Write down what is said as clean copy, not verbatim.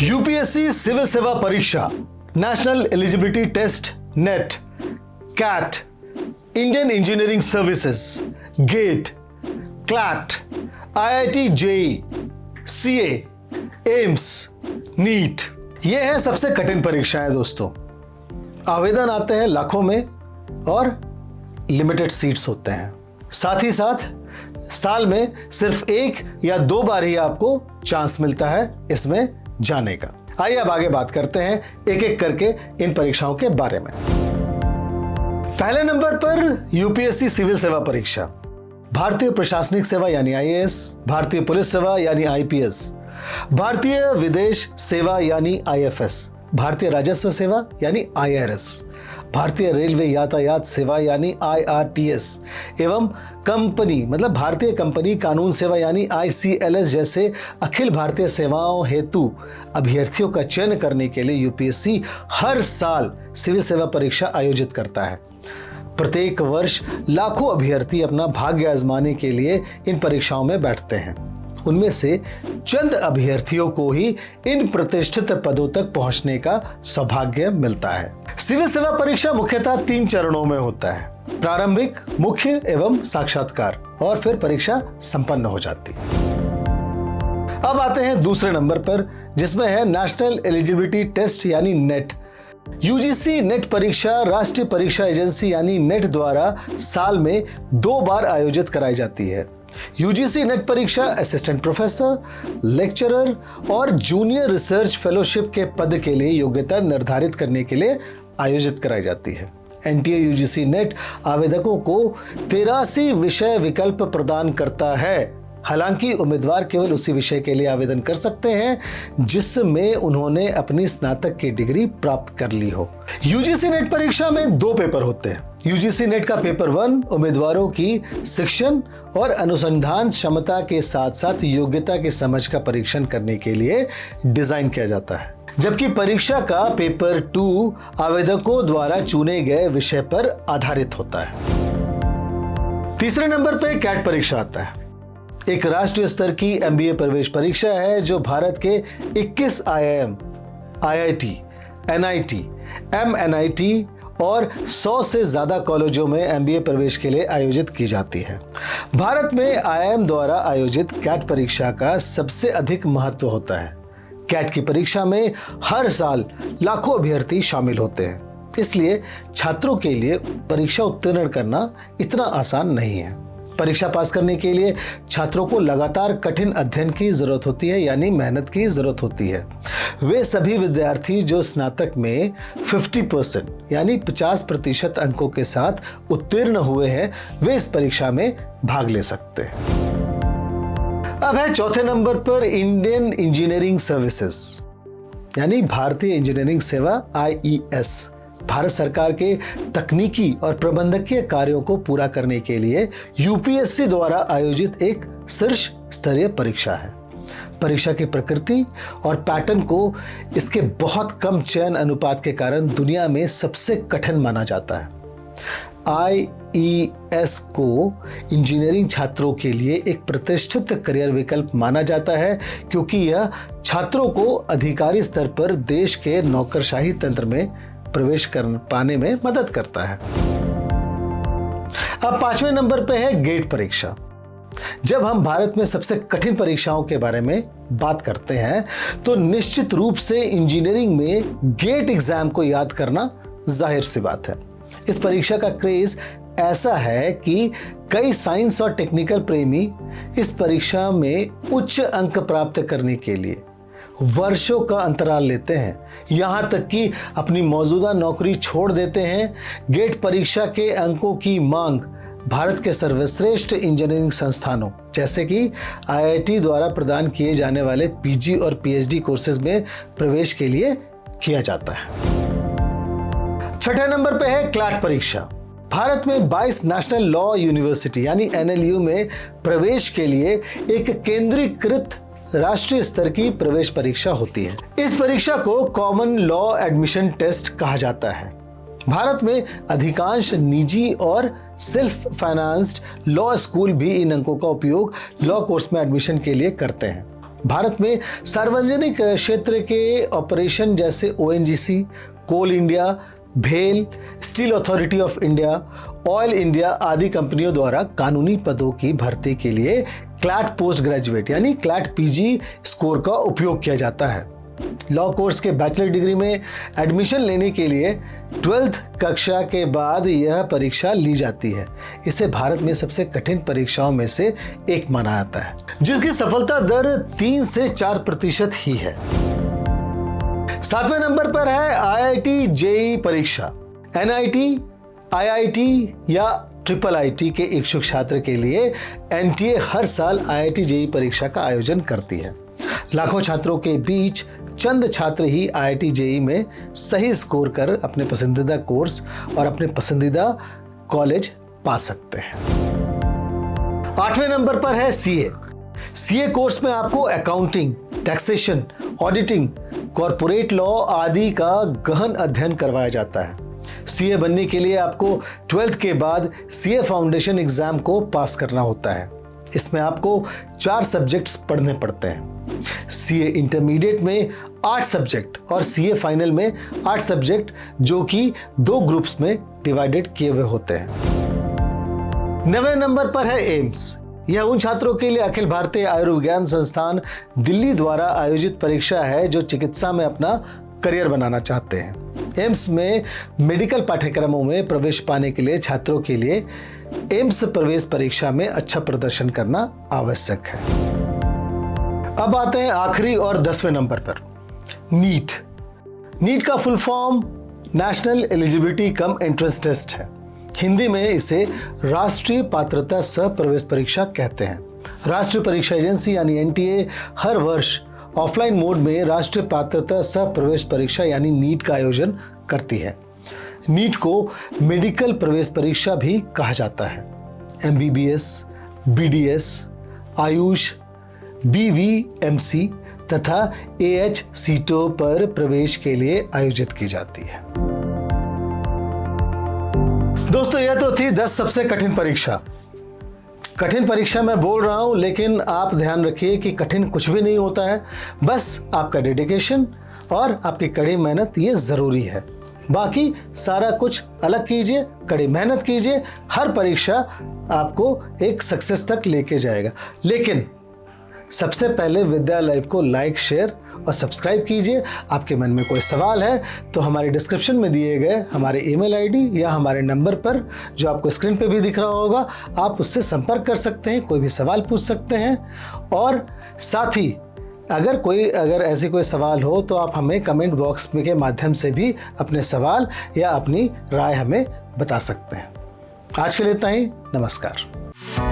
UPSC civil सेवा परीक्षा, national eligibility test NET, CAT, Indian engineering services, GATE, CLAT, IIT JEE, CA, AIIMS, NEET, ये है सबसे कठिन परीक्षाएं दोस्तों। आवेदन आते हैं लाखों में और लिमिटेड सीट्स होते हैं। साथ ही साथ साल में सिर्फ 1 या 2 बार ही आपको चांस मिलता है इसमें जाने का। आइए अब आगे बात करते हैं एक एक करके इन परीक्षाओं के बारे में। पहले नंबर पर यूपीएससी सिविल सेवा परीक्षा, भारतीय प्रशासनिक सेवा यानी आईएएस, भारतीय पुलिस सेवा यानी आईपीएस, भारतीय विदेश सेवा यानी आईएफएस, भारतीय राजस्व सेवा यानी आईआरएस, भारतीय रेलवे यातायात सेवा यानी आईआरटीएस एवं कंपनी मतलब भारतीय कंपनी कानून सेवा यानी आईसीएलएस जैसे अखिल भारतीय सेवाओं हेतु अभ्यर्थियों का चयन करने के लिए यूपीएससी हर साल सिविल सेवा परीक्षा आयोजित करता है। प्रत्येक वर्ष लाखों अभ्यर्थी अपना भाग्य आजमाने के लिए इन परीक्षाओं में बैठते हैं। उनमें से चंद अभ्यर्थियों को ही इन प्रतिष्ठित पदों तक पहुंचने का सौभाग्य मिलता है। सिविल सेवा परीक्षा मुख्यतः 3 चरणों में होता है, प्रारंभिक, मुख्य एवं साक्षात्कार, और फिर परीक्षा संपन्न हो जाती है। अब आते हैं दूसरे नंबर पर, जिसमें है नेशनल एलिजिबिलिटी टेस्ट यानी नेट। यूजीसी नेट परीक्षा राष्ट्रीय परीक्षा एजेंसी यानी नेट द्वारा साल में 2 बार आयोजित कराई जाती है। यूजीसी नेट परीक्षा असिस्टेंट प्रोफेसर, लेक्चरर और जूनियर रिसर्च फेलोशिप के पद के लिए योग्यता निर्धारित करने के लिए आयोजित कराई जाती है। एनटीए यूजीसी नेट आवेदकों को 83 विषय विकल्प प्रदान करता है। हालांकि उम्मीदवार केवल उसी विषय के लिए आवेदन कर सकते हैं जिसमें उन्होंने अपनी स्नातक की डिग्री प्राप्त कर ली हो। यूजीसी नेट परीक्षा में 2 पेपर होते हैं। यूजीसी नेट का पेपर 1 उम्मीदवारों की शिक्षण और अनुसंधान क्षमता के साथ साथ योग्यता की समझ का परीक्षण करने के लिए डिजाइन किया जाता है, जबकि परीक्षा का पेपर 2 आवेदकों द्वारा चुने गए विषय पर आधारित होता है। तीसरे नंबर पर कैट परीक्षा आता है। एक राष्ट्रीय स्तर की एमबीए प्रवेश परीक्षा है जो भारत के 21 आईआईएम, आईआईटी, एनआईटी, एमएनआईटी और 100 से ज्यादा कॉलेजों में एमबीए प्रवेश के लिए आयोजित की जाती है। भारत में आईआईएम द्वारा आयोजित कैट परीक्षा का सबसे अधिक महत्व होता है। कैट की परीक्षा में हर साल लाखों अभ्यर्थी शामिल होते हैं, इसलिए छात्रों के लिए परीक्षा उत्तीर्ण करना इतना आसान नहीं है। परीक्षा पास करने के लिए छात्रों को लगातार कठिन अध्ययन की जरूरत होती है, यानी मेहनत की जरूरत होती है। वे सभी विद्यार्थी जो स्नातक में 50% यानी 50% अंकों के साथ उत्तीर्ण हुए हैं, वे इस परीक्षा में भाग ले सकते हैं। अब है चौथे नंबर पर इंडियन इंजीनियरिंग सर्विसेज यानी भारतीय इंजीनियरिंग सेवा आईईएस। भारत सरकार के तकनीकी और प्रबंधकीय कार्यों को पूरा करने के लिए यूपीएससी द्वारा आयोजित एक शीर्ष स्तरीय परीक्षा है। परीक्षा की प्रकृति और पैटर्न को इसके बहुत कम चयन अनुपात के कारण दुनिया में सबसे कठिन माना जाता है। आईईएस को इंजीनियरिंग छात्रों के लिए एक प्रतिष्ठित करियर विकल्प माना जाता है क्योंकि यह छात्रों को अधिकारी स्तर पर देश के नौकरशाही तंत्र में प्रवेश कर पाने में मदद करता है। अब 5वें नंबर पे है गेट परीक्षा। जब हम भारत में सबसे कठिन परीक्षाओं के बारे में बात करते हैं तो निश्चित रूप से इंजीनियरिंग में गेट एग्जाम को याद करना जाहिर सी बात है। इस परीक्षा का क्रेज ऐसा है कि कई साइंस और टेक्निकल प्रेमी इस परीक्षा में उच्च अंक प्राप्त करने के लिए वर्षों का अंतराल लेते हैं, यहां तक कि अपनी मौजूदा नौकरी छोड़ देते हैं। गेट परीक्षा के अंकों की मांग भारत के सर्वश्रेष्ठ इंजीनियरिंग संस्थानों जैसे कि आईआईटी द्वारा प्रदान किए जाने वाले पीजी और पीएचडी कोर्सेज में प्रवेश के लिए किया जाता है। 6ठे नंबर पे है क्लैट परीक्षा। भारत में 22 नेशनल लॉ यूनिवर्सिटी यानी एनएलयू में प्रवेश के लिए एक केंद्रीकृत राष्ट्रीय स्तर की प्रवेश परीक्षा होती है। इस परीक्षा को कॉमन लॉ एडमिशन टेस्ट कहा जाता है। भारत में अधिकांश निजी और सेल्फ फाइनेंस्ड लॉ स्कूल भी इन अंकों का उपयोग लॉ कोर्स में एडमिशन के लिए करते हैं। भारत में सार्वजनिक क्षेत्र के ऑपरेशन जैसे ओएनजीसी, कोल इंडिया, भेल, steel authority of India, oil India आदि कंपनियों द्वारा कानूनी पदों की भर्ती के लिए क्लैट पोस्ट ग्रेजुएट यानी क्लैट पीजी स्कोर का उपयोग किया जाता है। लॉ कोर्स के बैचलर डिग्री में एडमिशन लेने के लिए 12th कक्षा के बाद यह परीक्षा ली जाती है। इसे भारत में सबसे कठिन परीक्षाओं में से एक माना जाता है, जिसकी सफलता दर 3 से 4% ही है। 7वें नंबर पर है आईआईटी जेईई परीक्षा। एनआईटी, आईआईटी या IIIT के इच्छुक छात्र के लिए एनटीए हर साल आईआईटी जेईई परीक्षा का आयोजन करती है। लाखों छात्रों के बीच चंद छात्र ही आईआईटी जेईई में सही स्कोर कर अपने पसंदीदा कोर्स और अपने पसंदीदा कॉलेज पा सकते हैं। 8वें नंबर पर है सीए कोर्स में आपको accounting, taxation, auditing, corporate law आदि का गहन अध्ययन करवाया जाता है। सीए बनने के लिए आपको 12th के बाद सीए फाउंडेशन एग्जाम को पास करना होता है। इसमें आपको 4 सब्जेक्ट्स पढ़ने पड़ते हैं। सीए इंटरमीडिएट में 8 सब्जेक्ट और सीए फाइनल में 8 सब्जेक्ट, जो कि 2 ग्रुप्स में डिवाइडेड किए हुए होते हैं। 9वें नंबर पर है एम्स। यह उन छात्रों के लिए अखिल भारतीय आयुर्विज्ञान संस्थान दिल्ली द्वारा आयोजित परीक्षा है जो चिकित्सा में अपना करियर बनाना चाहते हैं। एम्स में मेडिकल पाठ्यक्रमों में प्रवेश पाने के लिए छात्रों के लिए एम्स प्रवेश परीक्षा में अच्छा प्रदर्शन करना आवश्यक है। अब आते हैं आखिरी और 10वें नंबर पर, नीट का full form national eligibility cum entrance test है। हिंदी में इसे राष्ट्रीय पात्रता सह प्रवेश परीक्षा कहते हैं। राष्ट्रीय परीक्षा एजेंसी यानी एनटीए हर वर्ष ऑफलाइन मोड में राष्ट्रीय पात्रता सह प्रवेश परीक्षा यानी नीट का आयोजन करती है। नीट को मेडिकल प्रवेश परीक्षा भी कहा जाता है। एमबीबीएस, बीडीएस, आयुष, बीवीएमसी तथा एएच सीटों पर प्रवेश के लिए आयोजित की जाती है। दोस्तों, यह तो थी 10 सबसे कठिन परीक्षा। कठिन परीक्षा मैं बोल रहा हूं, लेकिन आप ध्यान रखिए कि कठिन कुछ भी नहीं होता है, बस आपका डेडिकेशन और आपकी कड़ी मेहनत ये जरूरी है। बाकी सारा कुछ अलग कीजिए, कड़ी मेहनत कीजिए, हर परीक्षा आपको एक सक्सेस तक लेके जाएगा। लेकिन सबसे पहले विद्या लाइव को लाइक, शेयर और सब्सक्राइब कीजिए। आपके मन में कोई सवाल है तो हमारे डिस्क्रिप्शन में दिए गए हमारे ईमेल आईडी या हमारे नंबर पर, जो आपको स्क्रीन पे भी दिख रहा होगा, आप उससे संपर्क कर सकते हैं, कोई भी सवाल पूछ सकते हैं। और साथ ही अगर ऐसे कोई सवाल हो तो आप हमें कमेंट बॉक्स के माध्यम से भी अपने सवाल या अपनी राय हमें बता सकते हैं। आज के लिए इतना ही। नमस्कार।